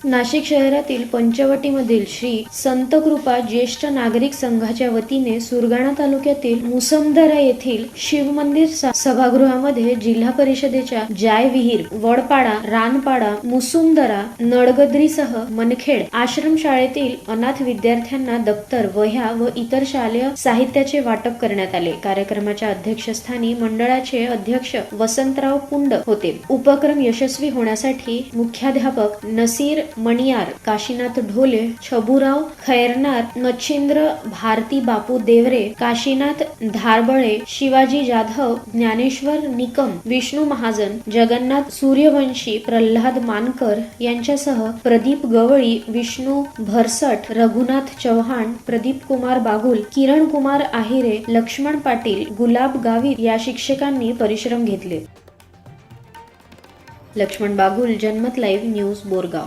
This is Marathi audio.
नाशिक शहरातील पंचवटीमधील श्री संत कृपा ज्येष्ठ नागरिक संघाच्या वतीने सुरगाणा तालुक्यातील मुसमदरा येथील शिवमंदिर सभागृहामध्ये जिल्हा परिषदेच्या जाय विहीर, वडपाडा, रानपाडा, मुसुमदरा, नडगद्रीसह मनखेड आश्रम शाळेतील अनाथ विद्यार्थ्यांना दप्तर, वह्या व इतर शालेय साहित्याचे वाटप करण्यात आले। कार्यक्रमाच्या अध्यक्षस्थानी मंडळाचे अध्यक्ष वसंतराव पुंड होते। उपक्रम यशस्वी होण्यासाठी मुख्याध्यापक नसीर मणियार, काशीनाथ ढोले, छबुराव खैरनार, मच्छिंद्र भारती बापू देवरे, काशीनाथ धारबळे, शिवाजी जाधव, ज्ञानेश्वर निकम, विष्णू महाजन, जगन्नाथ सूर्यवंशी, प्रल्हाद मानकर यांच्यासह प्रदीप गवळी, विष्णू भरसट, रघुनाथ चव्हाण, प्रदीप कुमार बागुल, किरण कुमार आहिरे, लक्ष्मण पाटील, गुलाब गावित या शिक्षकांनी परिश्रम घेतले। लक्ष्मण बागुल, जनमत लाईव्ह न्यूज, बोरगाव।